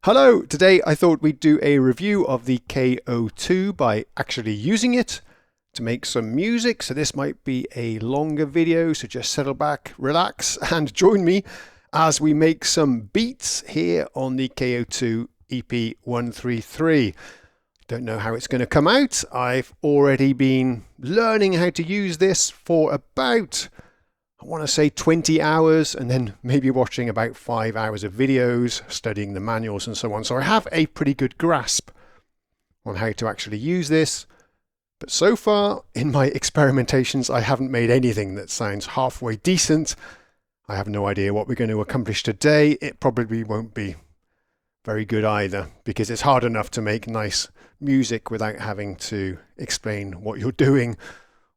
Hello, today I thought we'd do a review of the KO2 by actually using it to make some music. So this might be a longer video, so just settle back, relax and join me as we make some beats here on the KO2 EP133. Don't know how it's going to come out. I've already been learning how to use this for about, I want to say 20 hours, and then maybe watching about 5 hours of videos, studying the manuals and so on. So I have a pretty good grasp on how to actually use this. But so far in my experimentations, I haven't made anything that sounds halfway decent. I have no idea what we're going to accomplish today. It probably won't be very good either, because it's hard enough to make nice music without having to explain what you're doing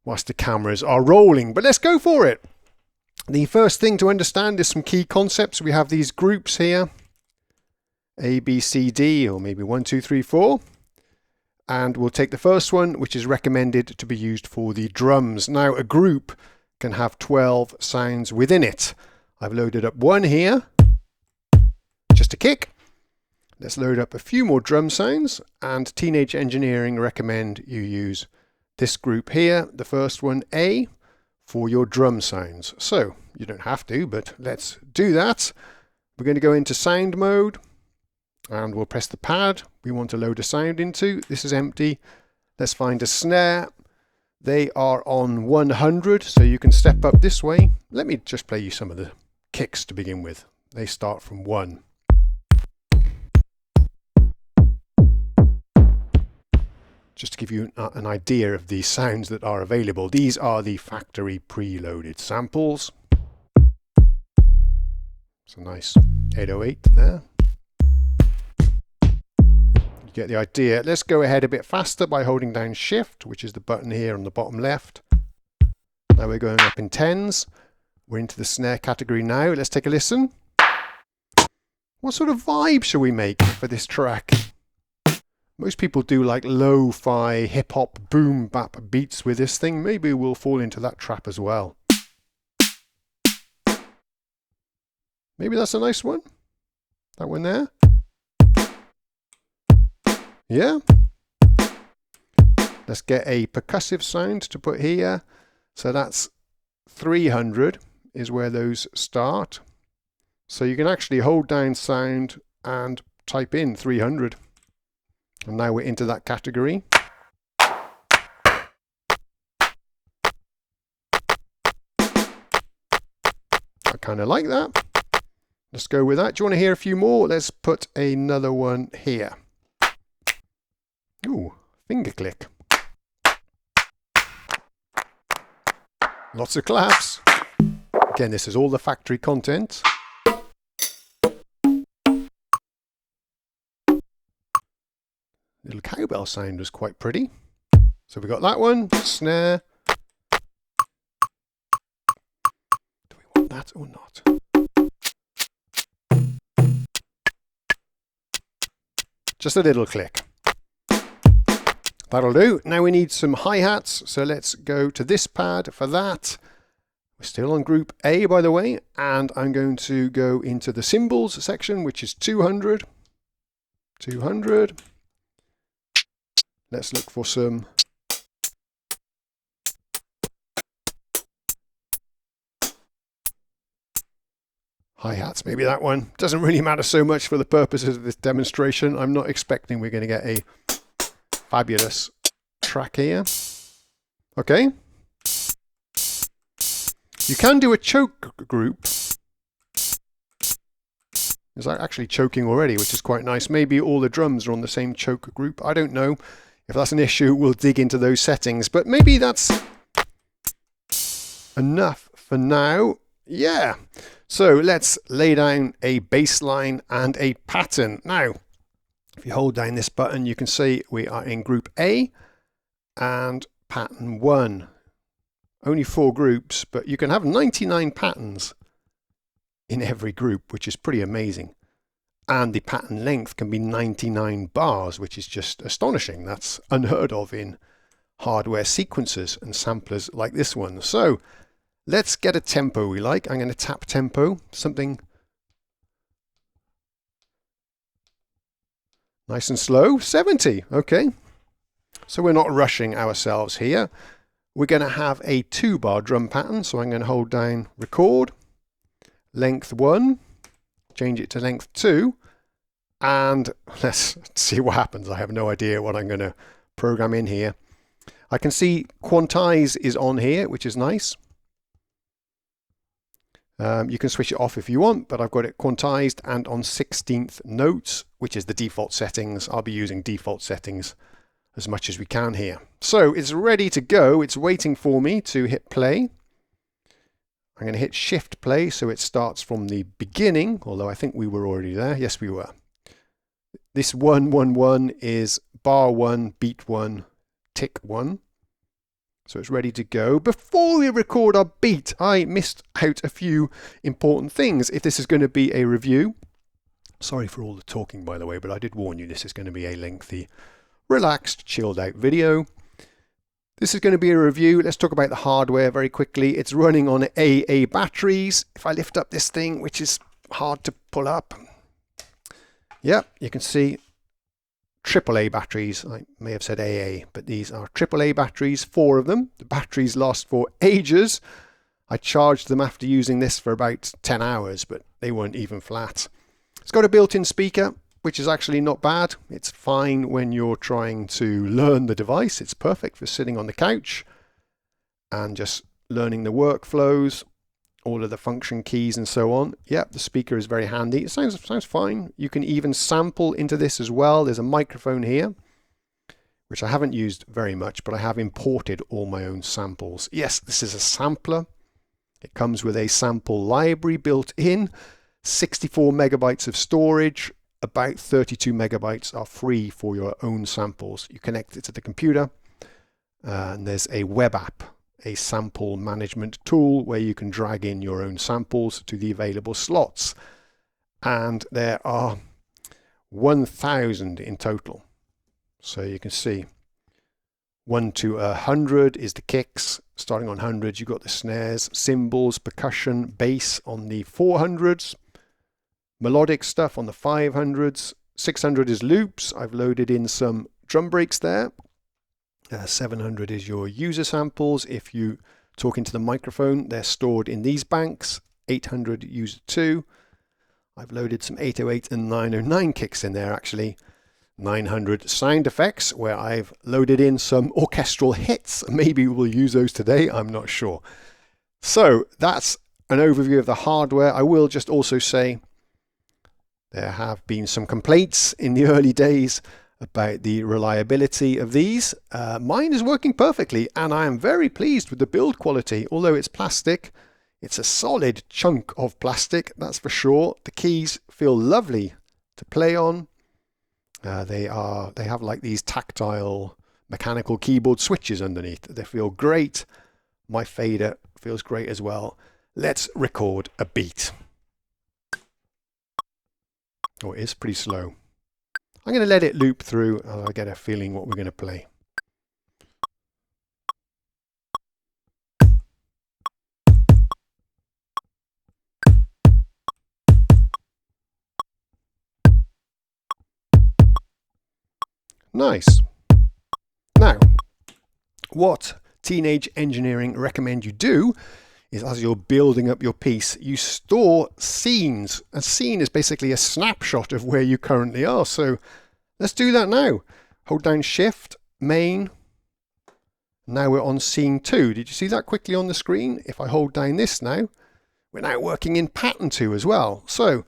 whilst the cameras are rolling. But let's go for it. The first thing to understand is some key concepts. We have these groups here, A, B, C, D, or maybe 1, 2, 3, 4. And we'll take the first one, which is recommended to be used for the drums. Now, a group can have 12 sounds within it. I've loaded up one here, just a kick. Let's load up a few more drum sounds, and Teenage Engineering recommend you use this group here, the first one, A, for your drum sounds. So you don't have to, but let's do that. We're going to go into sound mode and we'll press the pad we want to load a sound into. This is empty. Let's find a snare. They are on 100, so you can step up this way. Let me just play you some of the kicks to begin with. They start from 1. Just to give you an idea of the sounds that are available, these are the factory preloaded samples. It's a nice 808 there. You get the idea. Let's go ahead a bit faster by holding down Shift, which is the button here on the bottom left. Now we're going up in tens. We're into the snare category now. Let's take a listen. What sort of vibe shall we make for this track? Most people do like lo-fi, hip-hop, boom-bap beats with this thing. Maybe we'll fall into that trap as well. Maybe that's a nice one. That one there. Yeah. Let's get a percussive sound to put here. So that's 300 is where those start. So you can actually hold down sound and type in 300. And now we're into that category. I kind of like that. Let's go with that. Do you want to hear a few more? Let's put another one here. Ooh, finger click. Lots of claps. Again, this is all the factory content. Little cowbell sound was quite pretty. So we got that one, snare. Do we want that or not? Just a little click. That'll do. Now we need some hi-hats, so let's go to this pad for that. We're still on group A, by the way, and I'm going to go into the cymbals section, which is 200. 200. Let's look for some hi-hats, maybe that one. Doesn't really matter so much for the purposes of this demonstration. I'm not expecting we're going to get a fabulous track here. Okay. You can do a choke group. It's actually choking already, which is quite nice. Maybe all the drums are on the same choke group. I don't know. If that's an issue, we'll dig into those settings. But maybe that's enough for now. Yeah. So let's lay down a bass line and a pattern. Now, if you hold down this button, you can see we are in group A and pattern 1. Only 4 groups, but you can have 99 patterns in every group, which is pretty amazing. And the pattern length can be 99 bars, which is just astonishing. That's unheard of in hardware sequencers and samplers like this one. So let's get a tempo we like. I'm going to tap tempo, something Nice and slow, 70, okay. So we're not rushing ourselves here. We're going to have a 2-bar drum pattern, so I'm going to hold down record, length 1, change it to length 2, and let's see what happens. I have no idea what I'm going to program in here. I can see quantize is on here, which is nice. You can switch it off if you want, but I've got it quantized and on 16th notes, which is the default settings. I'll be using default settings as much as we can here. So it's ready to go. It's waiting for me to hit play. I'm going to hit shift play so it starts from the beginning, although I think we were already there. Yes, we were. This 1 1 1 is bar 1, beat 1, tick 1. So it's ready to go. Before we record our beat, I missed out a few important things. If this is going to be a review, sorry for all the talking by the way, but I did warn you this is going to be a lengthy, relaxed, chilled out video. This is going to be a review. Let's talk about the hardware very quickly. It's running on AA batteries. If I lift up this thing, which is hard to pull up, yeah, you can see AAA batteries. I may have said AA, but these are AAA batteries, 4 of them. The batteries last for ages. I charged them after using this for about 10 hours, but they weren't even flat. It's got a built-in speaker, which is actually not bad. It's fine when you're trying to learn the device. It's perfect for sitting on the couch and just learning the workflows, all of the function keys and so on. Yep, the speaker is very handy. It sounds fine. You can even sample into this as well. There's a microphone here, which I haven't used very much, but I have imported all my own samples. Yes, this is a sampler. It comes with a sample library built in, 64 megabytes of storage, about 32 megabytes are free for your own samples. You connect it to the computer, and there's a web app, a sample management tool where you can drag in your own samples to the available slots. And there are 1,000 in total. So you can see 1 to 100 is the kicks. Starting on hundreds, you've got the snares, cymbals, percussion, bass on the 400s, melodic stuff on the 500s. 600 is loops. I've loaded in some drum breaks there. 700 is your user samples. If you talk into the microphone, they're stored in these banks. 800 user 2. I've loaded some 808 and 909 kicks in there actually. 900 sound effects where I've loaded in some orchestral hits. Maybe we'll use those today, I'm not sure. So that's an overview of the hardware. I will just also say there have been some complaints in the early days about the reliability of these. Mine is working perfectly and I am very pleased with the build quality. Although it's plastic, it's a solid chunk of plastic, that's for sure. The keys feel lovely to play on. They have like these tactile mechanical keyboard switches underneath. They feel great. My fader feels great as well. Let's record a beat. Oh, it is pretty slow. I'm going to let it loop through and I'll get a feeling what we're going to play. Nice. Now, what Teenage Engineering recommend you do is as you're building up your piece, you store scenes. A scene is basically a snapshot of where you currently are. So let's do that now. Hold down Shift, Main. Now we're on scene 2. Did you see that quickly on the screen? If I hold down this now, we're now working in pattern 2 as well. So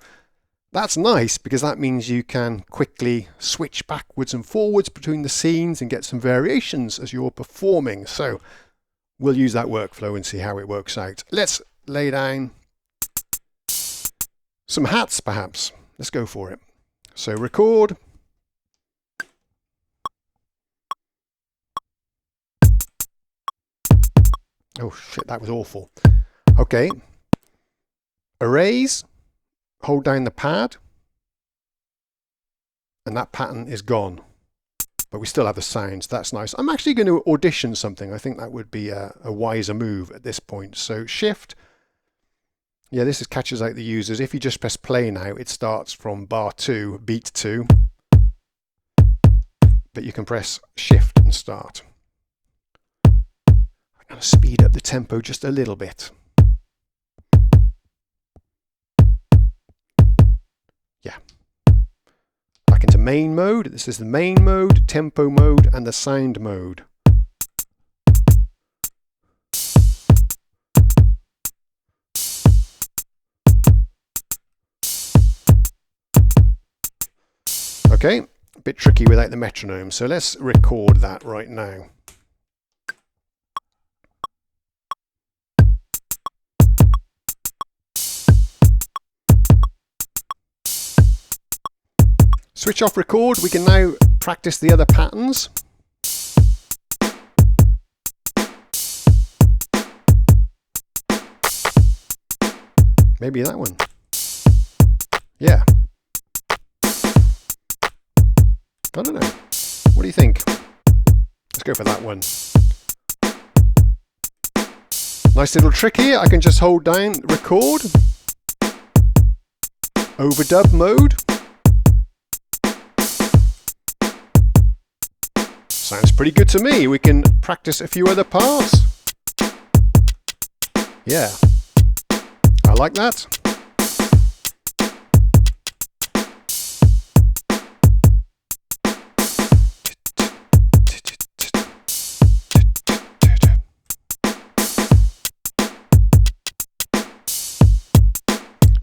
that's nice because that means you can quickly switch backwards and forwards between the scenes and get some variations as you're performing. So we'll use that workflow and see how it works out. Let's lay down some hats perhaps. Let's go for it. So record. Oh shit, that was awful. Okay. Erase. Hold down the pad. And that pattern is gone. But we still have the sounds. That's nice. I'm actually going to audition something. I think that would be a wiser move at this point. So Shift. Yeah, this catches out the users. If you just press play now, it starts from bar 2, beat 2. but you can press Shift and start. I'm going to speed up the tempo just a little bit. Yeah. Back into main mode. This is the main mode, tempo mode, and the sound mode. Okay, a bit tricky without the metronome, so let's record that right now. Switch off record, we can now practice the other patterns. Maybe that one. Yeah. I don't know. What do you think? Let's go for that one. Nice little trick here. I can just hold down record. Overdub mode. Sounds pretty good to me. We can practice a few other parts. Yeah. I like that.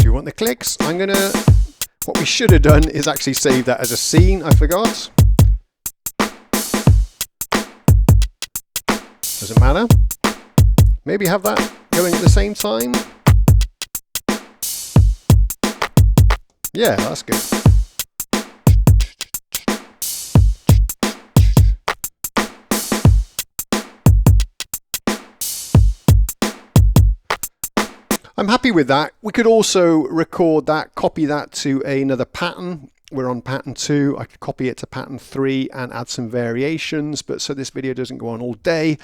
Want the clicks? What we should have done is actually save that as a scene. I forgot. Doesn't matter. Maybe have that going at the same time. Yeah, that's good. I'm happy with that. We could also record that, copy that to another pattern. We're on pattern 2. I could copy it to pattern 3 and add some variations, but so this video doesn't go on all day,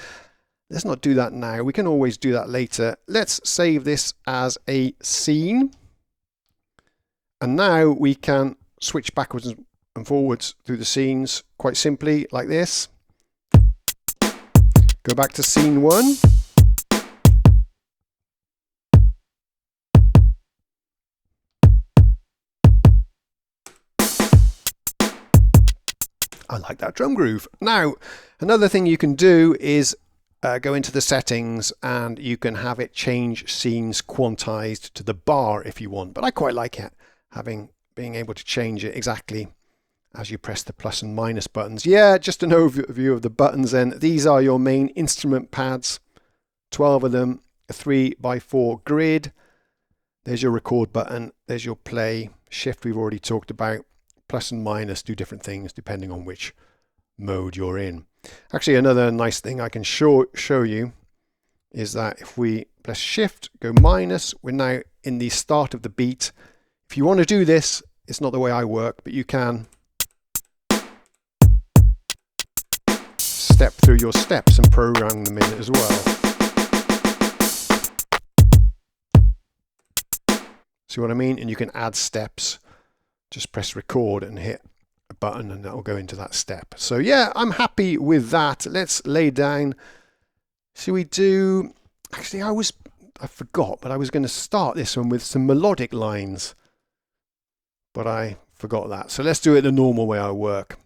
let's not do that now. We can always do that later. Let's save this as a scene. And now we can switch backwards and forwards through the scenes quite simply like this. Go back to scene 1. I like that drum groove. Now, another thing you can do is go into the settings and you can have it change scenes quantized to the bar if you want. But I quite like it, being able to change it exactly as you press the plus and minus buttons. Yeah, just an overview of the buttons then. These are your main instrument pads, 12 of them, a 3x4 grid. There's your record button, there's your play, shift we've already talked about. Plus and minus do different things depending on which mode you're in. Actually, another nice thing I can show you is that if we press shift, go minus, we're now in the start of the beat. If you want to do this, it's not the way I work, but you can step through your steps and program them in as well. See what I mean? And you can add steps. Just press record and hit a button and that will go into that step. So yeah, I'm happy with that. Let's lay down. So we do, actually I forgot, but I was going to start this one with some melodic lines, but I forgot that. So let's do it the normal way I work.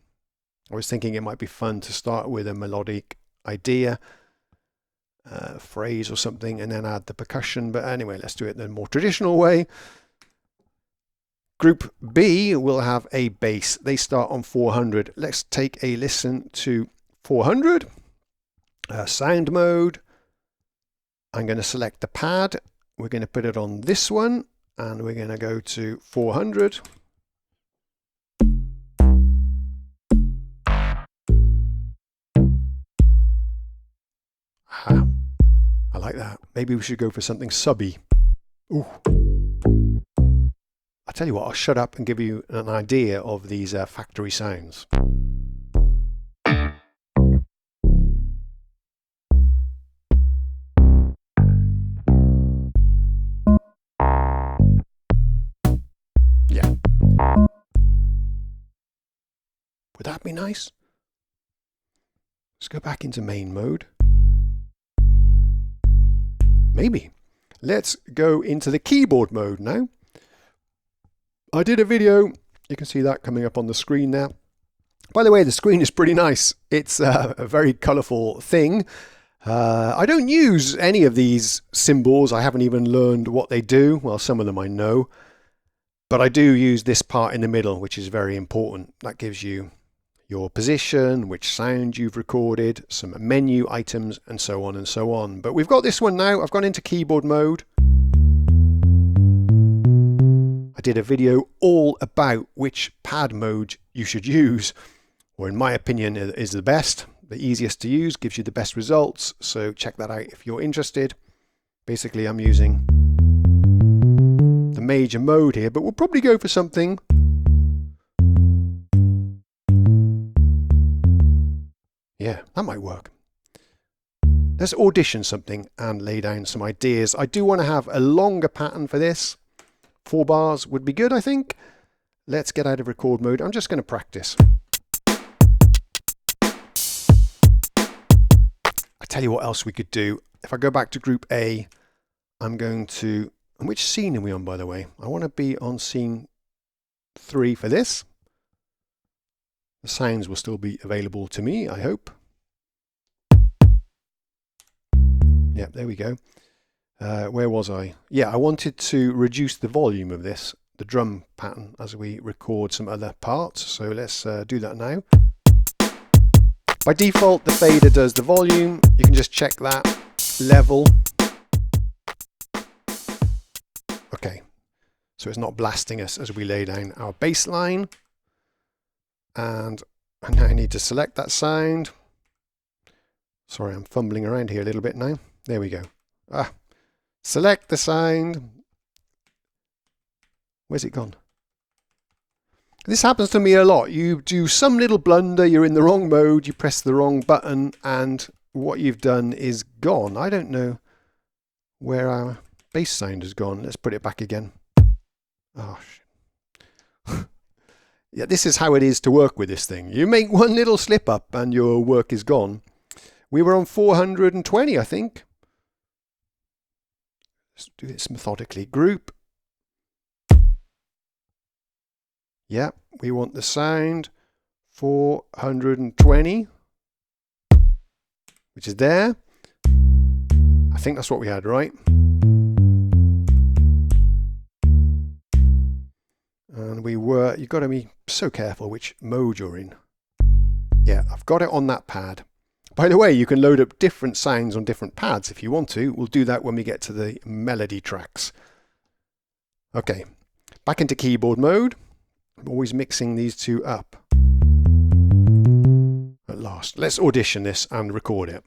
I was thinking it might be fun to start with a melodic idea, phrase or something, and then add the percussion. But anyway, let's do it the more traditional way. Group B will have a bass. They start on 400. Let's take a listen to 400. Sound mode. I'm going to select the pad. We're going to put it on this one and we're going to go to 400. I like that. Maybe we should go for something subby. Ooh. I'll tell you what, I'll shut up and give you an idea of these factory sounds. Yeah. Would that be nice? Let's go back into main mode. Maybe. Let's go into the keyboard mode now. I did a video, you can see that coming up on the screen now. By the way, the screen is pretty nice. It's a very colourful thing. I don't use any of these symbols. I haven't even learned what they do. Well, some of them I know. But I do use this part in the middle, which is very important. That gives you your position, which sound you've recorded, some menu items, and so on and so on. But we've got this one now. I've gone into keyboard mode. I did a video all about which pad mode you should use, or in my opinion is the best, the easiest to use, gives you the best results. So check that out if you're interested. Basically, I'm using the major mode here, but we'll probably go for something. Yeah, that might work. Let's audition something and lay down some ideas. I do want to have a longer pattern for this. 4 bars would be good, I think. Let's get out of record mode. I'm just going to practice. I tell you what else we could do. If I go back to group A, I'm going to... And which scene are we on, by the way? I want to be on scene 3 for this. The sounds will still be available to me, I hope. Yeah, there we go. Where was I? Yeah, I wanted to reduce the volume of this, the drum pattern, as we record some other parts. So let's do that now. By default, the fader does the volume. You can just check that level. Okay, so it's not blasting us as we lay down our bass line. And now I need to select that sound. Sorry, I'm fumbling around here a little bit now. There we go. Select the sound. Where's it gone? This happens to me a lot. You do some little blunder, you're in the wrong mode, you press the wrong button, and what you've done is gone. I don't know where our bass sound has gone. Let's put it back again. Oh, shit. Yeah, this is how it is to work with this thing. You make one little slip up and your work is gone. We were on 420, I think. Let's do this methodically. Group. Yeah, we want the sound 420, which is there. I think that's what we had, right? And we were, you've got to be so careful which mode you're in. Yeah, I've got it on that pad. By the way, you can load up different sounds on different pads if you want to. We'll do that when we get to the melody tracks. Okay, back into keyboard mode. I'm always mixing these two up. At last, let's audition this and record it.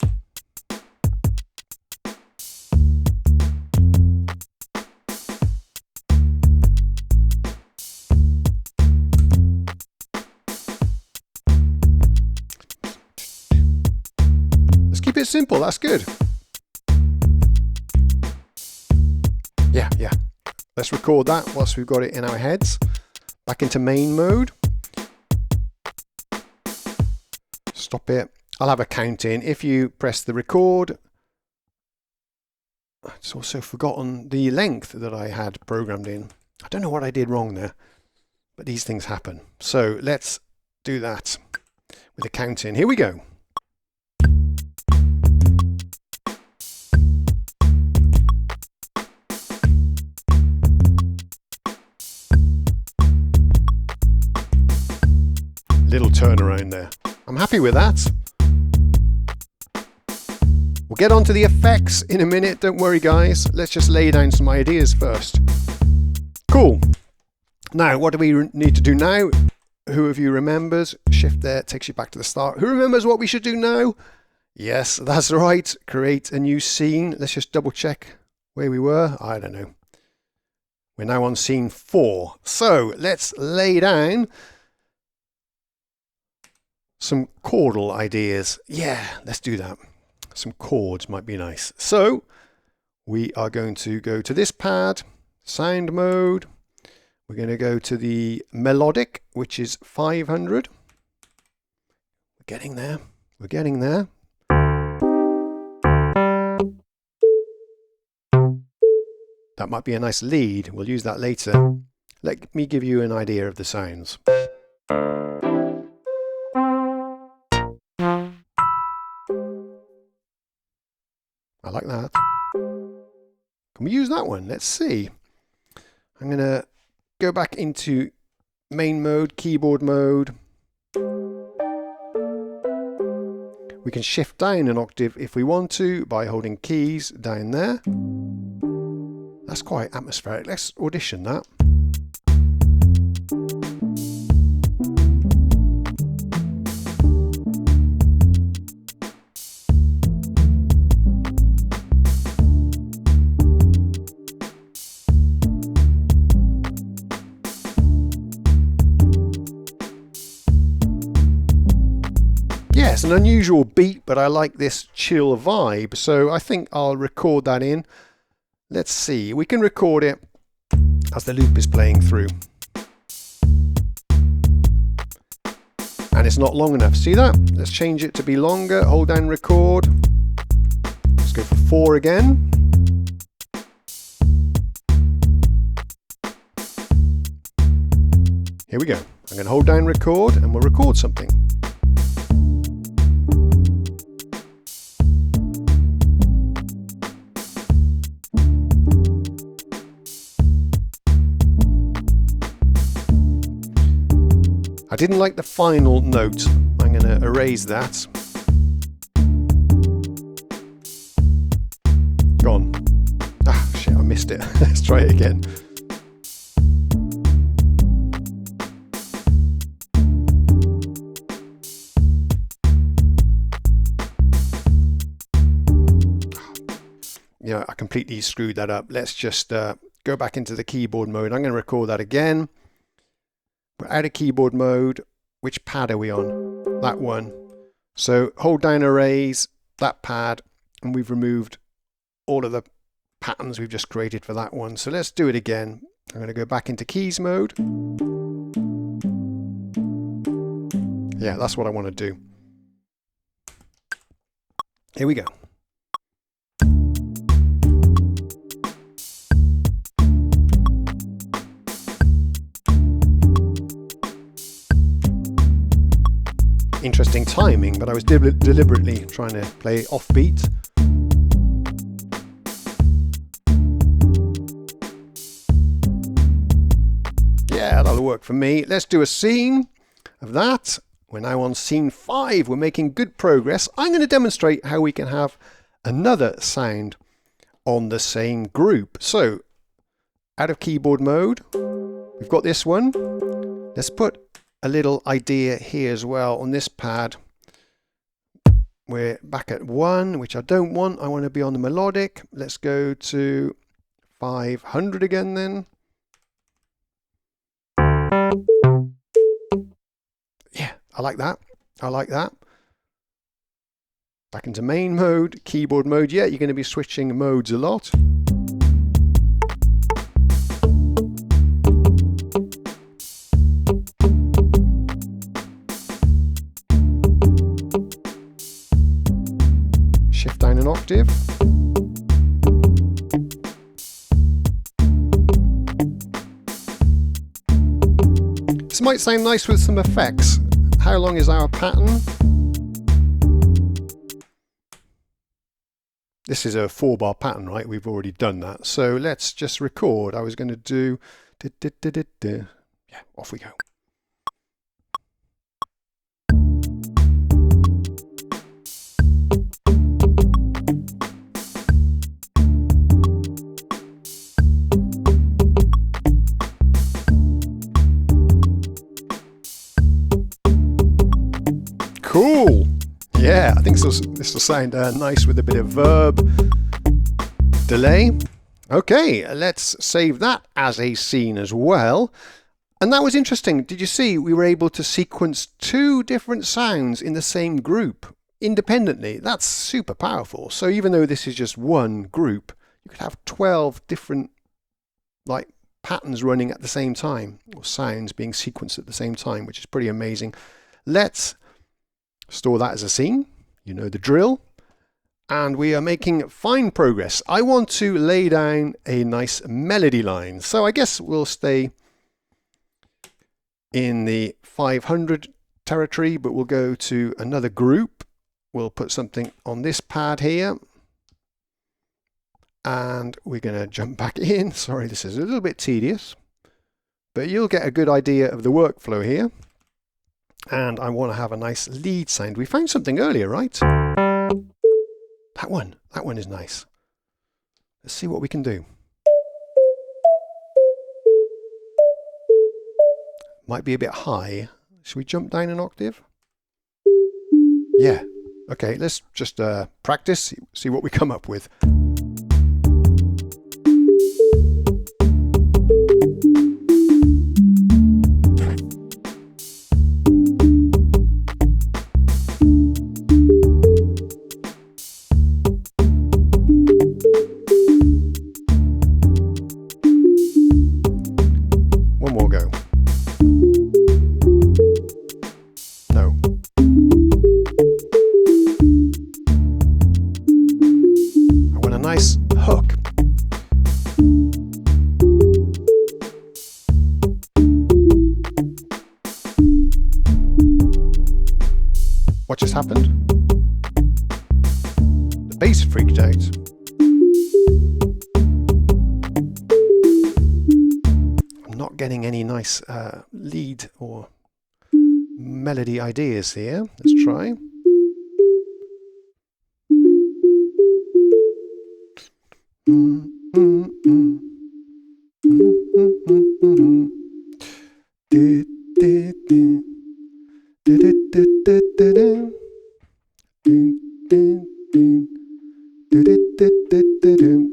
Let's keep it simple, that's good. Yeah. Let's record that whilst we've got it in our heads. Back into main mode. Stop it. I'll have a count in. If you press the record, it's also forgotten the length that I had programmed in. I don't know what I did wrong there, but these things happen. So let's do that with a count in. Here we go. Little turnaround there. I'm happy with that. We'll get onto the effects in a minute, don't worry guys. Let's just lay down some ideas first. Cool. Now, what do we need to do now? Who of you remembers? Shift there takes you back to the start. Who remembers what we should do now? Yes, that's right. Create a new scene. Let's just double check where we were. I don't know. We're now on scene 4. So let's lay down some chordal ideas. Yeah, let's do that. Some chords might be nice. So we are going to go to this pad, sound mode. We're going to go to the melodic, which is 500. We're getting there. We're getting there. That might be a nice lead. We'll use that later. Let me give you an idea of the sounds. I like that. Can we use that one? Let's see. I'm going to go back into main mode, keyboard mode. We can shift down an octave if we want to by holding keys down there. That's quite atmospheric. Let's audition that. Yeah, it's an unusual beat, but I like this chill vibe, so I think I'll record that in. Let's see, we can record it as the loop is playing through. And it's not long enough, see that? Let's change it to be longer, hold down record. Let's go for 4 again. Here we go. I'm going to hold down record and we'll record something. I didn't like the final note. I'm going to erase that. Gone. Ah, shit, I missed it. Let's try it again. Yeah, I completely screwed that up. Let's just go back into the keyboard mode. I'm going to record that again. We're out of keyboard mode. Which pad are we on? That one. So hold down erase, that pad, and we've removed all of the patterns we've just created for that one. So let's do it again. I'm going to go back into keys mode. Yeah, that's what I want to do. Here we go. Interesting timing, but I was deliberately trying to play offbeat. Yeah, that'll work for me. Let's do a scene of that. We're now on scene 5. We're making good progress. I'm going to demonstrate how we can have another sound on the same group. So, out of keyboard mode, we've got this one. Let's put a little idea here as well on this pad. We're back at 1, which I don't want. I want to be on the melodic. Let's go to 500 again then. Yeah, I like that. I like that. Back into main mode, keyboard mode. Yeah, you're going to be switching modes a lot. Shift down an octave. This might sound nice with some effects. How long is our pattern? This is a 4-bar pattern, right? We've already done that. So let's just record. I was going to do... Yeah, off we go. Cool. Yeah, I think this will sound nice with a bit of verb delay. Okay, let's save that as a scene as well. And that was interesting. Did you see we were able to sequence 2 different sounds in the same group independently? That's super powerful. So even though this is just one group, you could have 12 different patterns running at the same time, or sounds being sequenced at the same time, which is pretty amazing. Let's Store that as a scene. You know the drill. And we are making fine progress. I want to lay down a nice melody line. So I guess we'll stay in the 500 territory, but we'll go to another group. We'll put something on this pad here. And we're going to jump back in. Sorry, this is a little bit tedious, but you'll get a good idea of the workflow here. And I want to have a nice lead sound. We found something earlier, right? That one is nice. Let's see what we can do. Might be a bit high. Should we jump down an octave? Yeah. Okay, let's just practice, see what we come up with. One more go. No. I want a nice hook. What just happened? The bass freaked out. I'm not getting any nice lead or melody ideas here. Let's try.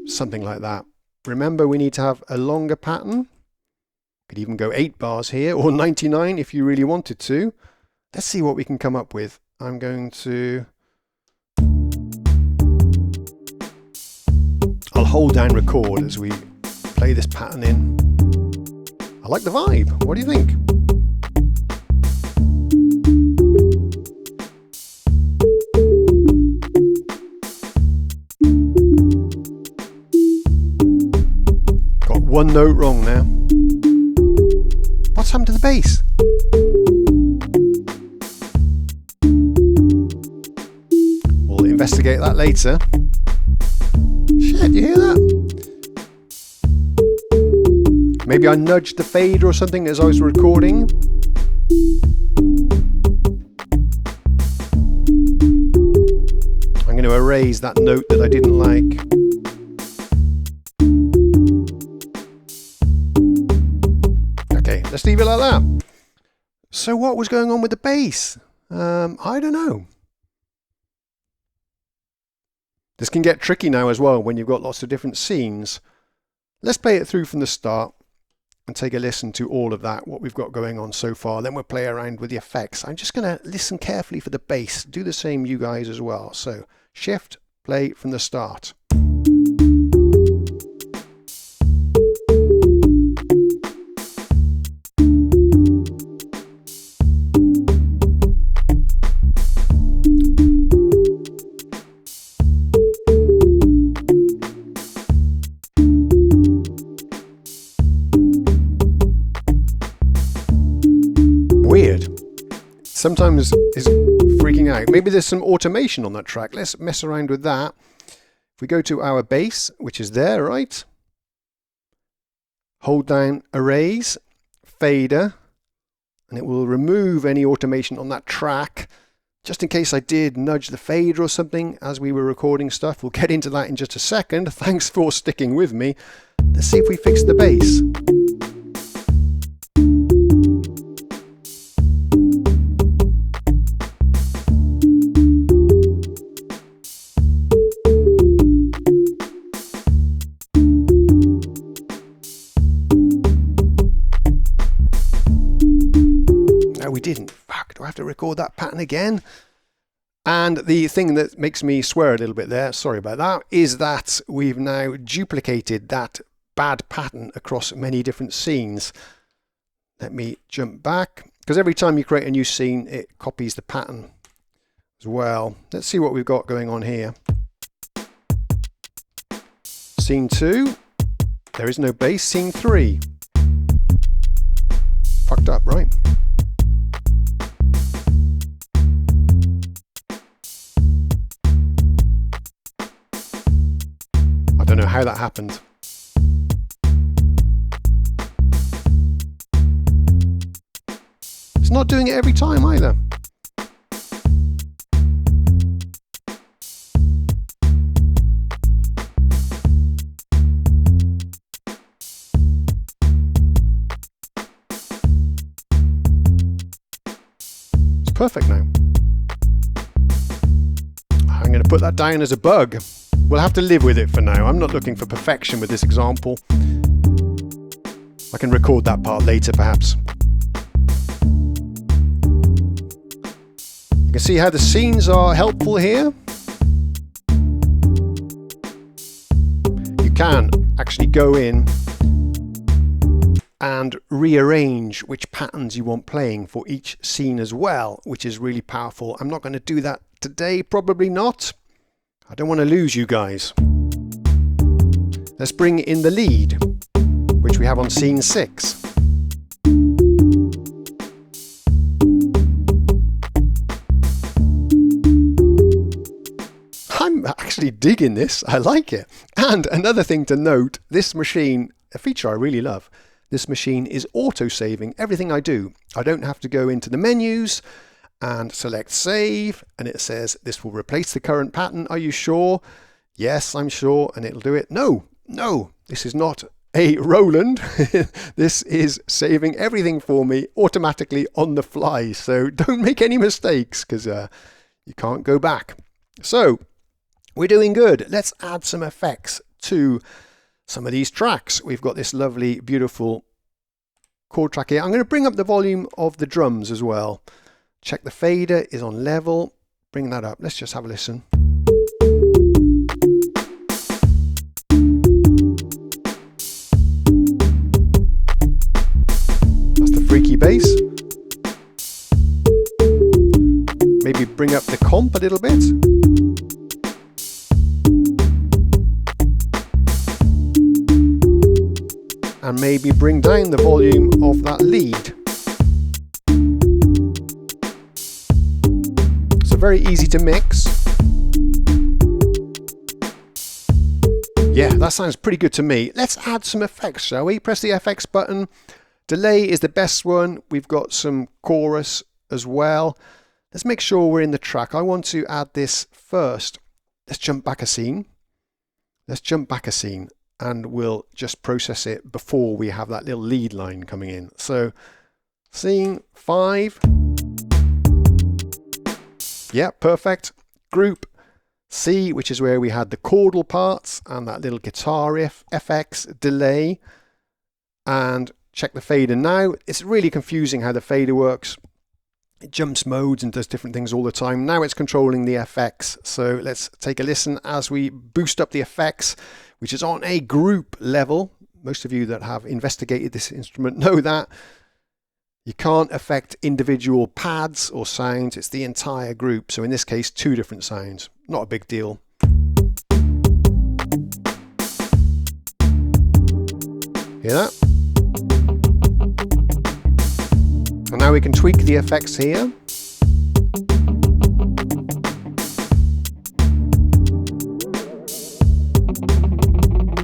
Something like that. Remember, we need to have a longer pattern. Could even go 8 bars here, or 99 if you really wanted to. Let's see what we can come up with. I'm going to... I'll hold down record as we play this pattern in. I like the vibe. What do you think? Got one note wrong now. What's happened to the bass? We'll investigate that later. Shit, you hear that? Maybe I nudged the fade or something as I was recording. I'm going to erase that note that I didn't like. Okay, let's leave it like that. So what was going on with the bass? I don't know. This can get tricky now as well when you've got lots of different scenes. Let's play it through from the start and take a listen to all of that, what we've got going on so far. Then we'll play around with the effects. I'm just going to listen carefully for the bass. Do the same, you guys, as well. So shift, play from the start. Weird. Sometimes it's freaking out. Maybe there's some automation on that track. Let's mess around with that. If we go to our bass, which is there, right? Hold down erase, fader, and it will remove any automation on that track. Just in case I did nudge the fader or something as we were recording stuff. We'll get into that in just a second. Thanks for sticking with me. Let's see if we fix the bass. We didn't. Fuck, do I have to record that pattern again? And the thing that makes me swear a little bit there, sorry about that, is that we've now duplicated that bad pattern across many different scenes. Let me jump back, because every time you create a new scene, it copies the pattern. as well. Let's see what we've got going on here. Scene 2, there is no bass. Scene 3, fucked up, right? I don't know how that happened. It's not doing it every time either. It's perfect now. I'm going to put that down as a bug. We'll have to live with it for now. I'm not looking for perfection with this example. I can record that part later perhaps. You can see how the scenes are helpful here. You can actually go in and rearrange which patterns you want playing for each scene as well, which is really powerful. I'm not going to do that today, probably not. I don't want to lose you guys. Let's bring in the lead, which we have on scene 6. I'm actually digging this. I like it. And another thing to note, this machine, a feature I really love, this machine is auto-saving everything I do. I don't have to go into the menus and select save, and it says this will replace the current pattern. Are you sure? Yes, I'm sure, and it'll do it. No, this is not a Roland. This is saving everything for me automatically on the fly. So don't make any mistakes, because you can't go back. So we're doing good. Let's add some effects to some of these tracks. We've got this lovely, beautiful chord track here. I'm going to bring up the volume of the drums as well. Check the fader is on level. Bring that up. Let's just have a listen. That's the freaky bass. Maybe bring up the comp a little bit. And maybe bring down the volume of that lead. So very easy to mix. Yeah, that sounds pretty good to me. Let's add some effects, shall we? Press the FX button. Delay is the best one. We've got some chorus as well. Let's make sure we're in the track. I want to add this first. Let's jump back a scene. And we'll just process it before we have that little lead line coming in. So scene 5. Yeah, perfect. Group C, which is where we had the chordal parts and that little guitar riff, FX, delay, and check the fader now. It's really confusing how the fader works. It jumps modes and does different things all the time. Now it's controlling the FX. So let's take a listen as we boost up the effects, which is on a group level. Most of you that have investigated this instrument know that. You can't affect individual pads or sounds. It's the entire group. So in this case, 2 different sounds. Not a big deal. Hear that? And now we can tweak the effects here.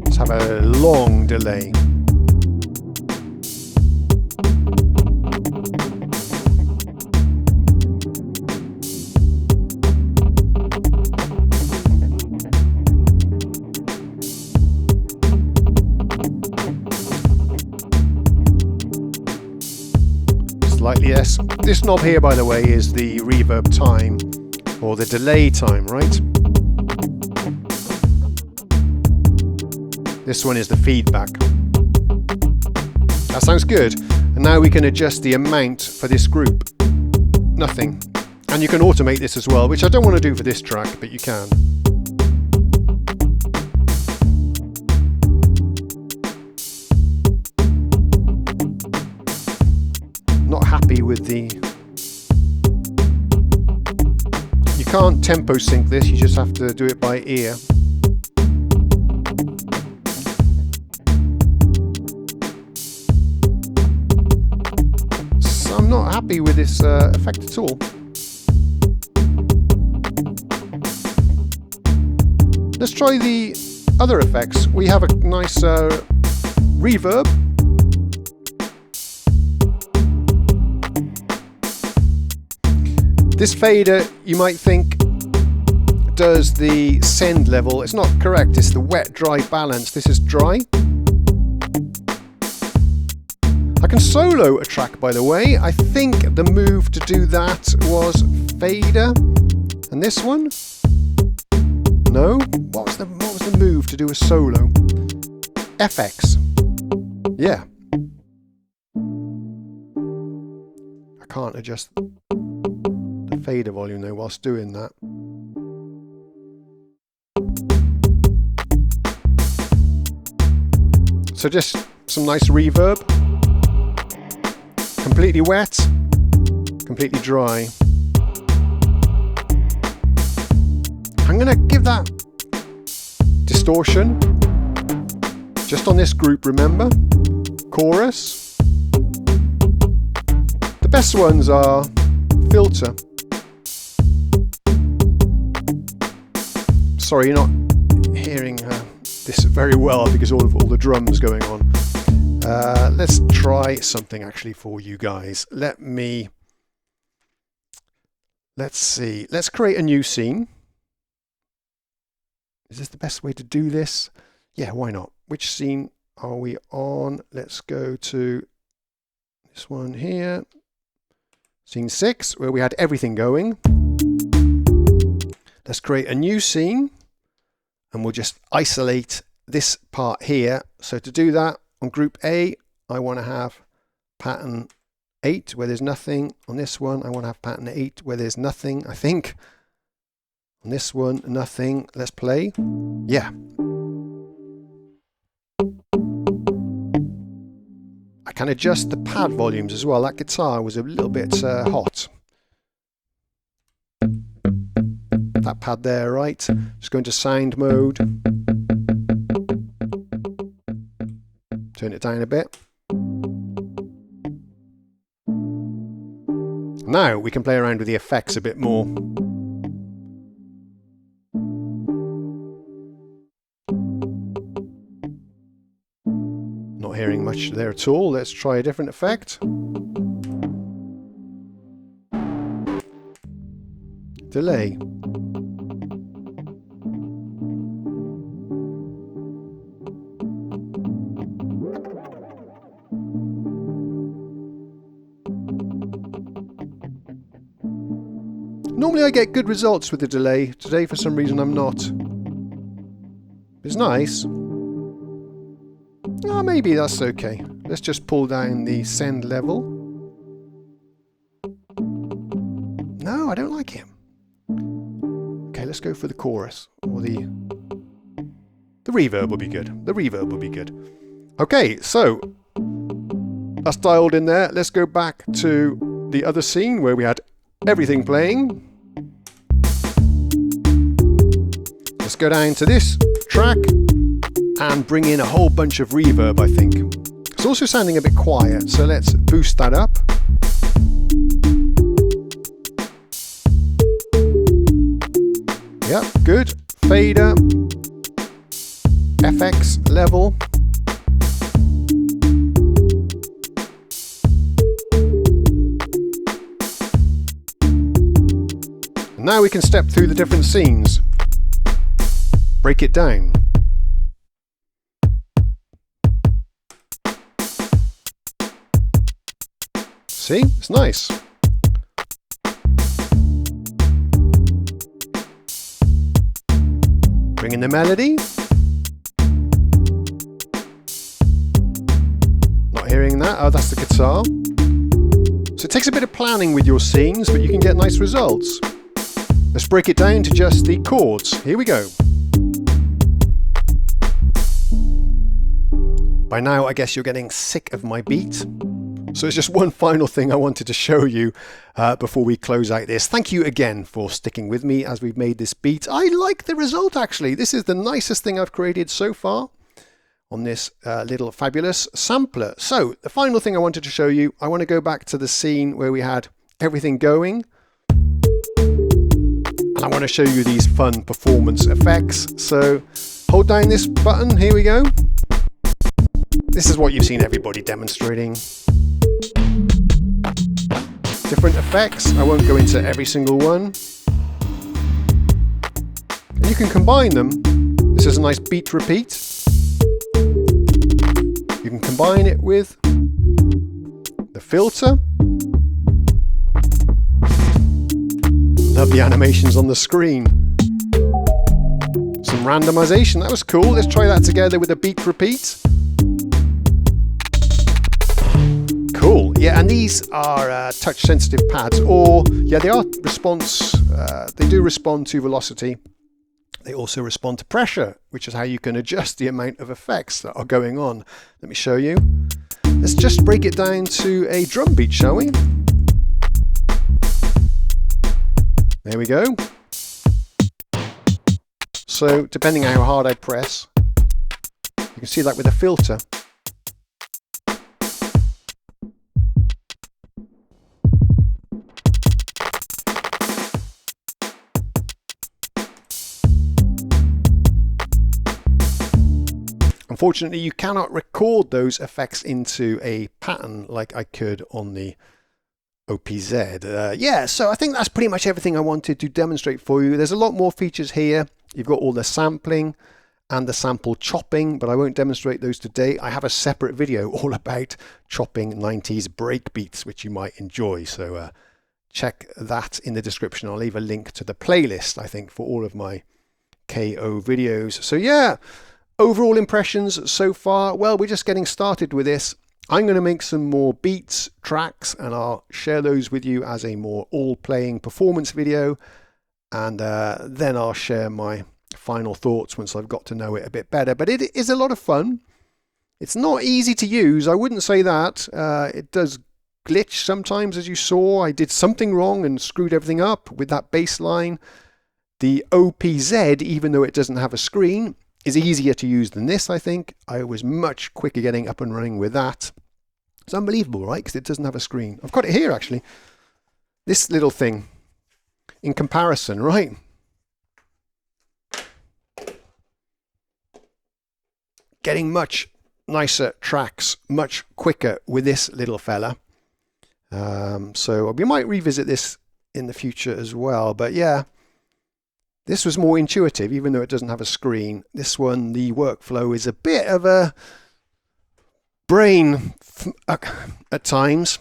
Let's have a long delay. Slightly less. This knob here, by the way, is the reverb time or the delay time, right? This one is the feedback. That sounds good. And now we can adjust the amount for this group. Nothing. And you can automate this as well, which I don't want to do for this track, but you can. Not happy with the... You can't tempo sync this, you just have to do it by ear. So I'm not happy with this effect at all. Let's try the other effects. We have a nice reverb. This fader, you might think, does the send level. It's not correct, it's the wet-dry balance. This is dry. I can solo a track, by the way. I think the move to do that was fader. And this one? No? What was the move to do a solo? FX. Yeah. I can't adjust the fader volume though whilst doing that. So just some nice reverb. Completely wet, completely dry. I'm going to give that distortion just on this group, remember? Chorus. The best ones are filter. Sorry, you're not hearing this very well because all the drums going on. Let's try something actually for you guys. Let's see. Let's create a new scene. Is this the best way to do this? Yeah, why not? Which scene are we on? Let's go to this one here. Scene 6, where we had everything going. Let's create a new scene and we'll just isolate this part here. So to do that, on group A, I want to have pattern 8 where there's nothing. On this one, I want to have pattern 8 where there's nothing, I think. On this one, nothing. Let's play. Yeah. I can adjust the pad volumes as well. That guitar was a little bit hot. That pad there, right? Just go into sound mode. Turn it down a bit. Now we can play around with the effects a bit more. Not hearing much there at all. Let's try a different effect. Delay. Normally I get good results with the delay. Today for some reason I'm not. It's nice. Oh, maybe that's okay. Let's just pull down the send level. No, I don't like it. Okay, let's go for the chorus. Or the reverb will be good. The reverb will be good. Okay, so that's dialed in there. Let's go back to the other scene where we had everything playing. Let's go down to this track and bring in a whole bunch of reverb, I think. It's also sounding a bit quiet, so let's boost that up. Yep, good. Fader, FX level. Now we can step through the different scenes. Break it down. See? It's nice. Bring in the melody. Not hearing that. Oh, that's the guitar. So it takes a bit of planning with your scenes, but you can get nice results. Let's break it down to just the chords. Here we go. By now, I guess you're getting sick of my beat. So it's just one final thing I wanted to show you before we close out this. Thank you again for sticking with me as we've made this beat. I like the result actually. This is the nicest thing I've created so far on this little fabulous sampler. So the final thing I wanted to show you, I want to go back to the scene where we had everything going. And I want to show you these fun performance effects. So hold down this button, here we go. This is what you've seen everybody demonstrating. Different effects, I won't go into every single one. And you can combine them. This is a nice beat repeat. You can combine it with the filter. Love the animations on the screen. Some randomization, that was cool. Let's try that together with a beat repeat. Cool, yeah, and these are touch sensitive pads, or yeah, they are they do respond to velocity. They also respond to pressure, which is how you can adjust the amount of effects that are going on. Let me show you. Let's just break it down to a drum beat, shall we? There we go. So, depending on how hard I press, you can see that with a filter. Unfortunately, you cannot record those effects into a pattern like I could on the OPZ. Yeah, so I think that's pretty much everything I wanted to demonstrate for you. There's a lot more features here. You've got all the sampling and the sample chopping, but I won't demonstrate those today. I have a separate video all about chopping 90s break beats, which you might enjoy. So check that in the description. I'll leave a link to the playlist, I think, for all of my KO videos. So yeah. Overall impressions so far, well, we're just getting started with this. I'm going to make some more beats, tracks, and I'll share those with you as a more all-playing performance video. And then I'll share my final thoughts once I've got to know it a bit better. But it is a lot of fun. It's not easy to use, I wouldn't say that. It does glitch sometimes, as you saw. I did something wrong and screwed everything up with that bass line. The OPZ, even though it doesn't have a screen, is easier to use than this, I think. I was much quicker getting up and running with that. It's unbelievable, right? Because it doesn't have a screen. I've got it here, actually. This little thing, in comparison, right? Getting much nicer tracks, much quicker with this little fella. So we might revisit this in the future as well. But yeah. This was more intuitive, even though it doesn't have a screen. This one, the workflow is a bit of a brain at times.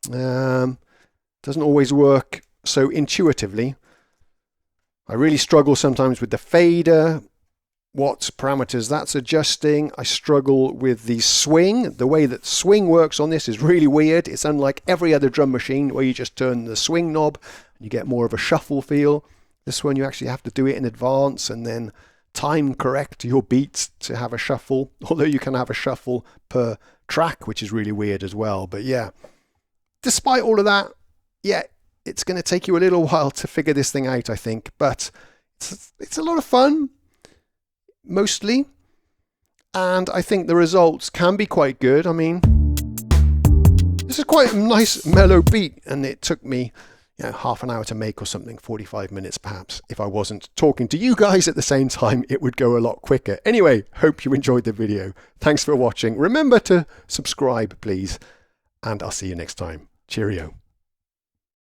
Doesn't always work so intuitively. I really struggle sometimes with the fader, what parameters that's adjusting. I struggle with the swing. The way that swing works on this is really weird. It's unlike every other drum machine where you just turn the swing knob and you get more of a shuffle feel. This one you actually have to do it in advance and then time correct your beats to have a shuffle, although you can have a shuffle per track, which is really weird as well. But yeah, despite all of that, yeah, it's going to take you a little while to figure this thing out, I think, but it's a lot of fun, mostly, and I think the results can be quite good. I mean, this is quite a nice mellow beat, and it took me half an hour to make or something, 45 minutes perhaps. If I wasn't talking to you guys at the same time, it would go a lot quicker. Anyway, hope you enjoyed the video. Thanks for watching. Remember to subscribe, please, and I'll see you next time. Cheerio.